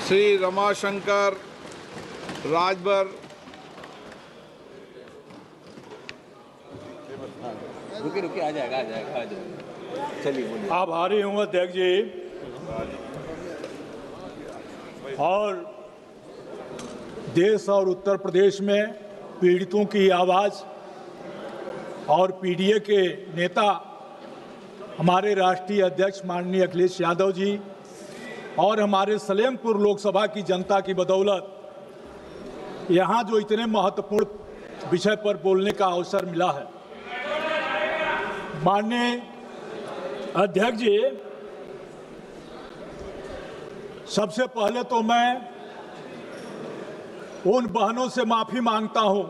श्री रमाशंकर राजभर। रुकिए आ जाएगा। चलिए बोलिए। आभारी हूँ अध्यक्ष जी। और देश और उत्तर प्रदेश में पीड़ितों की आवाज़ और पीडीए के नेता हमारे राष्ट्रीय अध्यक्ष माननीय अखिलेश यादव जी और हमारे सलेमपुर लोकसभा की जनता की बदौलत यहाँ जो इतने महत्वपूर्ण विषय पर बोलने का अवसर मिला है। माननीय अध्यक्ष जी, सबसे पहले तो मैं उन बहनों से माफी मांगता हूं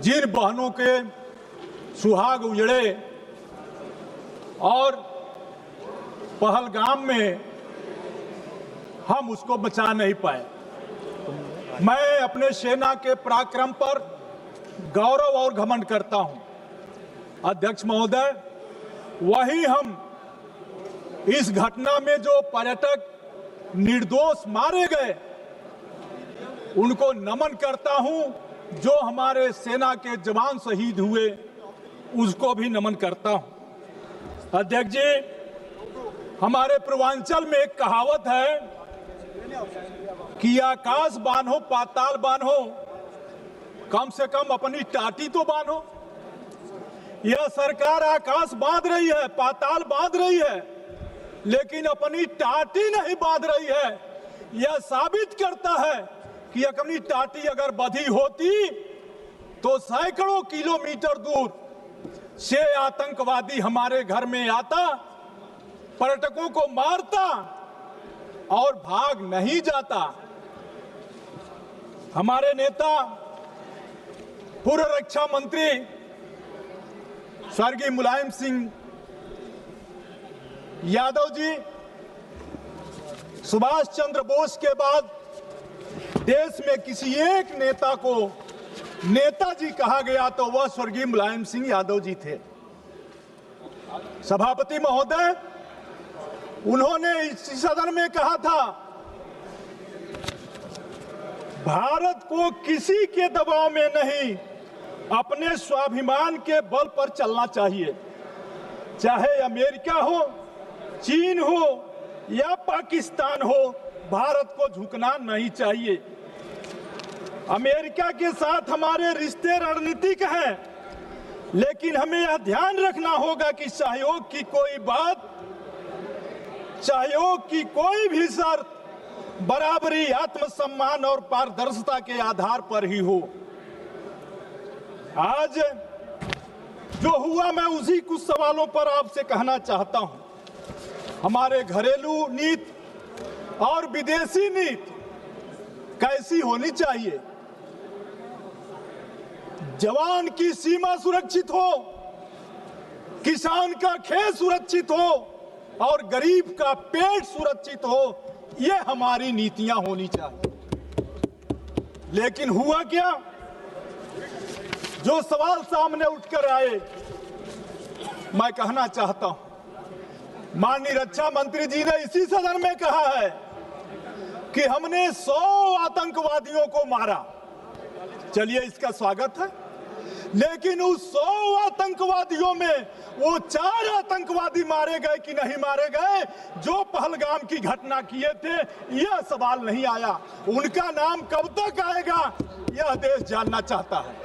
जिन बहनों के सुहाग उजड़े और पहलगाम में हम उसको बचा नहीं पाए। मैं अपने सेना के पराक्रम पर गौरव और घमंड करता हूं। अध्यक्ष महोदय, वहीं हम इस घटना में जो पर्यटक निर्दोष मारे गए उनको नमन करता हूं, जो हमारे सेना के जवान शहीद हुए उसको भी नमन करता हूं। अध्यक्ष जी, हमारे पूर्वांचल में एक कहावत है कि आकाश बांधो पाताल बांधो, कम से कम अपनी टाटी तो बांधो। यह सरकार आकाश बांध रही है, पाताल बांध रही है, लेकिन अपनी टाटी नहीं बांध रही है। यह साबित करता है कि अपनी टाटी अगर बंधी होती तो सैकड़ों किलोमीटर दूर से आतंकवादी हमारे घर में आता, पर्यटकों को मारता और भाग नहीं जाता। हमारे नेता पूर्व रक्षा मंत्री स्वर्गीय मुलायम सिंह यादव जी, सुभाष चंद्र बोस के बाद देश में किसी एक नेता को नेताजी कहा गया तो वह स्वर्गीय मुलायम सिंह यादव जी थे। सभापति महोदय, उन्होंने इस सदन में कहा था, भारत को किसी के दबाव में नहीं, अपने स्वाभिमान के बल पर चलना चाहिए। चाहे अमेरिका हो, चीन हो या पाकिस्तान हो, भारत को झुकना नहीं चाहिए। अमेरिका के साथ हमारे रिश्ते रणनीतिक हैं, लेकिन हमें यह ध्यान रखना होगा कि सहयोग की कोई बात, सहयोग की कोई भी शर्त बराबरी, आत्मसम्मान और पारदर्शिता के आधार पर ही हो। आज जो हुआ, मैं उसी कुछ सवालों पर आपसे कहना चाहता हूं। हमारे घरेलू नीति और विदेशी नीति कैसी होनी चाहिए? जवान की सीमा सुरक्षित हो, किसान का खेत सुरक्षित हो और गरीब का पेट सुरक्षित हो, ये हमारी नीतियां होनी चाहिए। लेकिन हुआ क्या? जो सवाल सामने उठकर आए, मैं कहना चाहता हूं, माननीय रक्षा मंत्री जी ने इसी सदन में कहा है कि हमने 100 आतंकवादियों को मारा। चलिए, इसका स्वागत है, लेकिन उस 100 आतंकवादियों में वो 4 आतंकवादी मारे गए कि नहीं मारे गए जो पहलगाम की घटना किए थे, यह सवाल नहीं आया। उनका नाम कब तक आएगा, यह देश जानना चाहता है।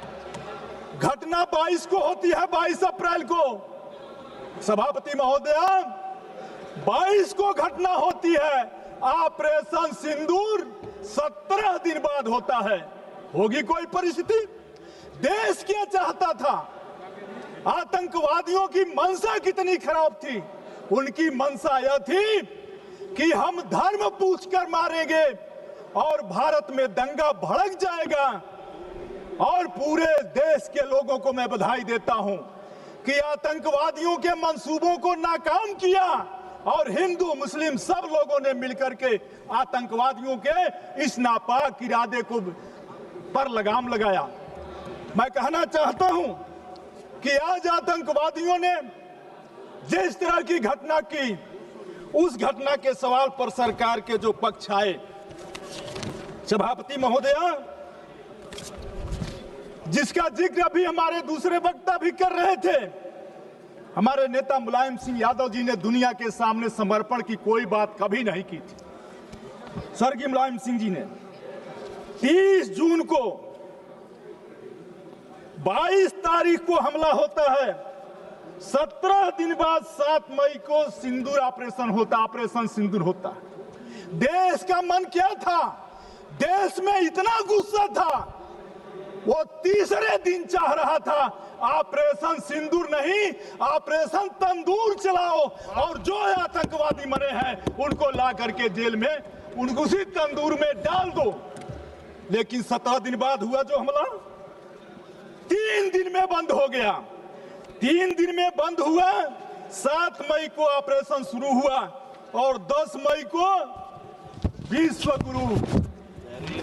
घटना 22 को होती है, 22 अप्रैल को। सभापति महोदया, 22 को घटना होती है, ऑपरेशन सिंदूर 17 दिन बाद होता है। होगी कोई परिस्थिति? देश क्या चाहता था? आतंकवादियों की मंशा कितनी खराब थी? उनकी मंशा यह थी कि हम धर्म पूछकर मारेंगे और भारत में दंगा भड़क जाएगा। और पूरे देश के लोगों को मैं बधाई देता हूं कि आतंकवादियों के मंसूबों को नाकाम किया और हिंदू मुस्लिम सब लोगों ने मिलकर के आतंकवादियों के इस नापाक इरादे को पर लगाम लगाया। मैं कहना चाहता हूं कि आज आतंकवादियों ने जिस तरह की घटना की, उस घटना के सवाल पर सरकार के जो पक्ष आए, सभापति महोदया, जिसका जिक्र अभी हमारे दूसरे वक्ता भी कर रहे थे, हमारे नेता मुलायम सिंह यादव जी ने दुनिया के सामने समर्पण की कोई बात कभी नहीं की थी। स्वर्गीय मुलायम सिंह जी ने 30 जून को 22 तारीख को हमला होता है, 17 दिन बाद 7 मई को सिंदूर ऑपरेशन सिंदूर होता है। देश का मन क्या था? देश में इतना गुस्सा था, वो तीसरे दिन चाह रहा था ऑपरेशन सिंदूर नहीं, ऑपरेशन तंदूर चलाओ और जो आतंकवादी मरे हैं उनको ला करके जेल में उनको उसी तंदूर में डाल दो। लेकिन 17 दिन बाद हुआ जो हमला, 3 दिन में बंद हो गया। 3 दिन में बंद हुआ, 7 मई को ऑपरेशन शुरू हुआ और 10 मई को विश्व गुरु।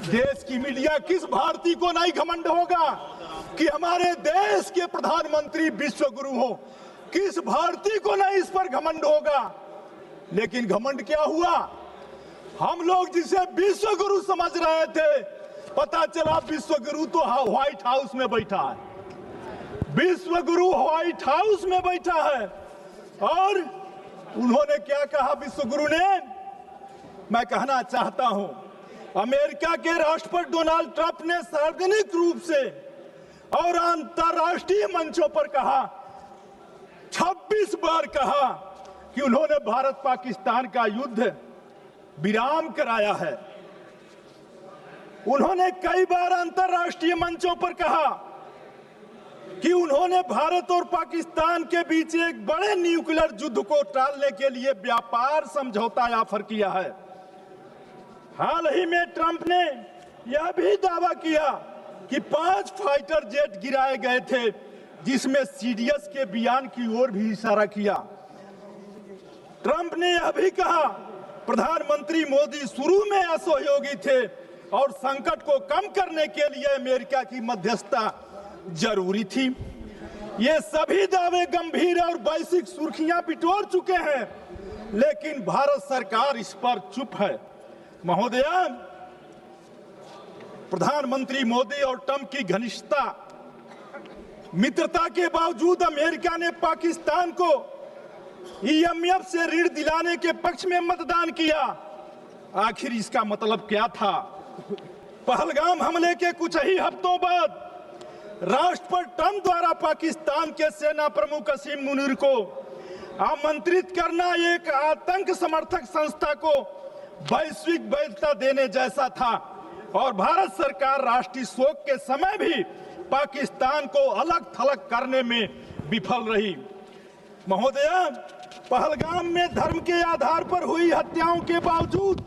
देश की मीडिया किस भारतीय को नहीं घमंड होगा कि हमारे देश के प्रधानमंत्री विश्व गुरु हो? किस भारतीय को नहीं इस पर घमंड होगा? लेकिन घमंड क्या हुआ? हम लोग जिसे विश्व गुरु समझ रहे थे, पता चला विश्व गुरु तो व्हाइट हाउस में बैठा है। विश्व गुरु व्हाइट हाउस में बैठा है और उन्होंने क्या कहा? विश्व गुरु ने, मैं कहना चाहता हूं, अमेरिका के राष्ट्रपति डोनाल्ड ट्रंप ने सार्वजनिक रूप से और अंतरराष्ट्रीय मंचों पर कहा, 26 बार कहा कि उन्होंने भारत पाकिस्तान का युद्ध विराम कराया है। उन्होंने कई बार अंतरराष्ट्रीय मंचों पर कहा कि उन्होंने भारत और पाकिस्तान के बीच एक बड़े न्यूक्लियर युद्ध को टालने के लिए व्यापार समझौता ऑफर किया है। हाल ही में ट्रंप ने यह भी दावा किया कि 5 फाइटर जेट गिराए गए थे, जिसमें सीडीएस के बयान की ओर भी इशारा किया। ट्रंप ने यह भी कहा प्रधानमंत्री मोदी शुरू में असहयोगी थे और संकट को कम करने के लिए अमेरिका की मध्यस्थता जरूरी थी। ये सभी दावे गंभीर और वैश्विक सुर्खियां बिटोर चुके हैं, लेकिन भारत सरकार इस पर चुप है। महोदया, प्रधानमंत्री मोदी और ट्रंप की घनिष्ठता मित्रता के बावजूद अमेरिका ने पाकिस्तान को IMF से ऋण दिलाने के पक्ष में मतदान किया। आखिर इसका मतलब क्या था? पहलगाम हमले के कुछ ही हफ्तों बाद राष्ट्रपति ट्रंप द्वारा पाकिस्तान के सेना प्रमुख असीम मुनीर को आमंत्रित करना एक आतंक समर्थक संस्था को वैश्विक वैधता देने जैसा था और भारत सरकार राष्ट्रीय शोक के समय भी पाकिस्तान को अलग थलग करने में विफल रही। महोदया, पहलगाम में धर्म के आधार पर हुई हत्याओं के बावजूद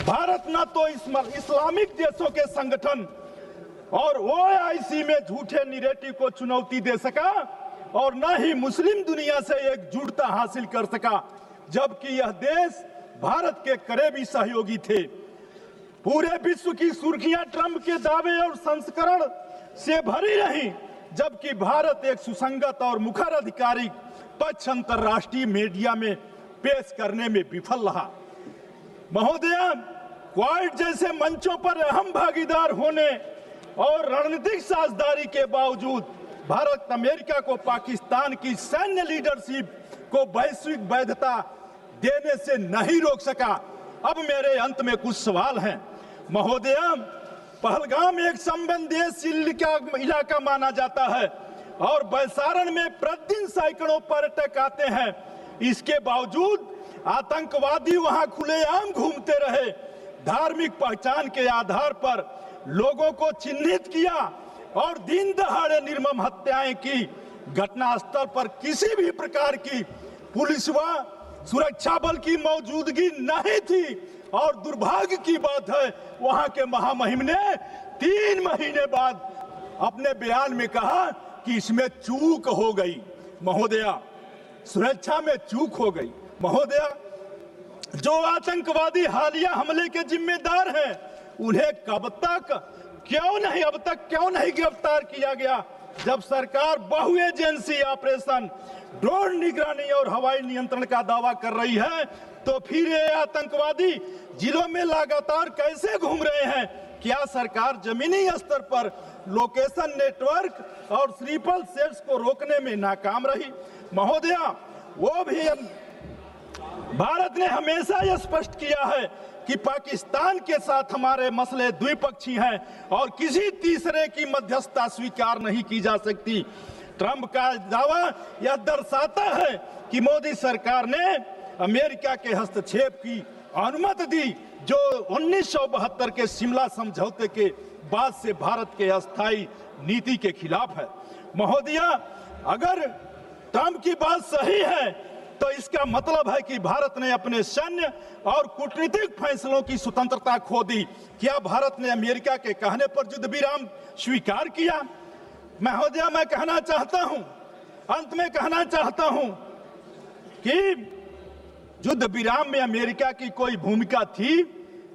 भारत न तो इस्लामिक देशों के संगठन और OIC में झूठे नैरेटिव को चुनौती दे सका और न ही मुस्लिम दुनिया से एकजुटता हासिल कर सका, जबकि यह देश भारत के करीबी सहयोगी थे। पूरे विश्व की सुर्खियां ट्रंप के दावे और संस्करण से भरी रही, जबकि भारत एक सुसंगत और मुखर आधिकारिक पक्ष अंतरराष्ट्रीय मीडिया में पेश करने में विफल रहा। महोदया, क्वाड जैसे मंचों पर अहम भागीदार होने और रणनीतिक साझेदारी के बावजूद भारत अमेरिका को पाकिस्तान की सैन्य लीडरशिप को वैश्विक वैधता देने से नहीं रोक सका। अब मेरे अंत में कुछ सवाल हैं। महोदया, पहलगाम एक संवेदनशील इलाका माना जाता है और बैसारण में प्रतिदिन सैकड़ों पर्यटक आते हैं। इसके बावजूद आतंकवादी वहां खुलेआम घूमते रहे, धार्मिक पहचान के आधार पर लोगों को चिन्हित किया और दिन दहाड़े निर्मम हत्याएं की। घटनास्थल पर किसी भी प्रकार की पुलिस व सुरक्षा बल की मौजूदगी नहीं थी और दुर्भाग्य की बात है, वहां के महामहिम ने 3 महीने बाद अपने बयान में कहा कि इसमें चूक हो गई। महोदया, सुरक्षा में चूक हो गई। महोदया, जो आतंकवादी हालिया हमले के जिम्मेदार हैं, उन्हें अब तक क्यों नहीं गिरफ्तार किया गया? जब सरकार बहु एजेंसी ऑपरेशन, ड्रोन निगरानी और हवाई नियंत्रण का दावा कर रही है, तो फिर ये आतंकवादी जिलों में लगातार कैसे घूम रहे हैं? क्या सरकार जमीनी स्तर पर लोकेशन नेटवर्क और स्लीपर सेल्स को रोकने में नाकाम रही? महोदया, वो भी भारत ने हमेशा यह स्पष्ट किया है कि पाकिस्तान के साथ हमारे मसले द्विपक्षीय हैं और किसी तीसरे की मध्यस्थता स्वीकार नहीं की जा सकती। ट्रंप का दावा यह दर्शाता है कि मोदी सरकार ने अमेरिका के हस्तक्षेप की अनुमति दी, जो 1972 के शिमला समझौते के बाद से भारत के अस्थायी नीति के खिलाफ है। महोदया, अगर ट्रंप की बात सही है तो इसका मतलब है कि भारत ने अपने सैन्य और कूटनीतिक फैसलों की स्वतंत्रता खो दी। क्या भारत ने अमेरिका के कहने पर युद्ध विराम स्वीकार किया? महोदया, मैं कहना चाहता हूं, अंत में कहना चाहता हूं कि युद्ध विराम में अमेरिका की कोई भूमिका थी?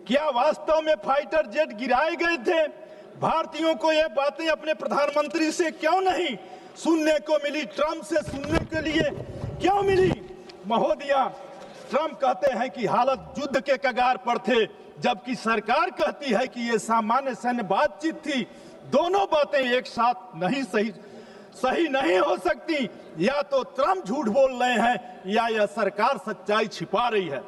क्या वास्तव में फाइटर जेट गिराए गए थे? भारतीयों को ये बातें अपने प्रधानमंत्री से क्यों नहीं सुनने को मिली? ट्रंप से सुनने के लिए क्यों मिली? महोदया, ट्रंप कहते हैं कि हालत युद्ध के कगार पर थे, जबकि सरकार कहती है कि ये सामान्य सैन्य बातचीत थी। दोनों बातें एक साथ नहीं सही नहीं हो सकती। या तो ट्रंप झूठ बोल रहे हैं या यह सरकार सच्चाई छिपा रही है।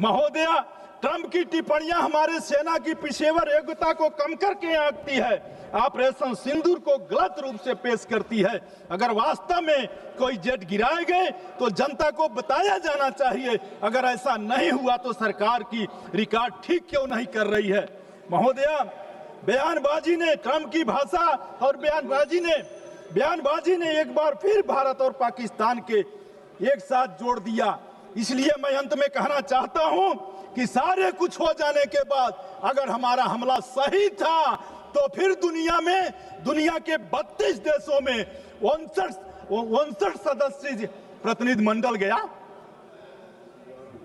महोदया, ट्रंप की टिप्पणियां हमारे सेना की पेशेवर योग्यता को कम करके आंकती है, ऑपरेशन सिंदूर को गलत रूप से पेश करती है। अगर वास्तव में कोई जेट गिराए गए तो जनता को बताया जाना चाहिए। अगर ऐसा नहीं हुआ तो सरकार की रिकॉर्ड ठीक क्यों नहीं कर रही है? महोदया, बयानबाजी ने, ट्रंप की भाषा और बयानबाजी ने एक बार फिर भारत और पाकिस्तान के एक साथ जोड़ दिया। इसलिए मैं अंत में कहना चाहता हूं कि सारे कुछ हो जाने के बाद अगर हमारा हमला सही था तो फिर दुनिया के 32 देशों में 59 सदस्य प्रतिनिधि मंडल गया।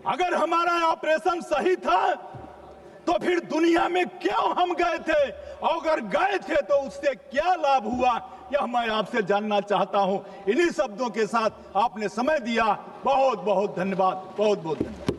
अगर हमारा ऑपरेशन सही था तो फिर दुनिया में क्यों हम गए थे? और अगर गए थे तो उससे क्या लाभ हुआ, यह मैं आपसे जानना चाहता हूं। इन्हीं शब्दों के साथ आपने समय दिया, बहुत बहुत धन्यवाद, बहुत बहुत धन्यवाद।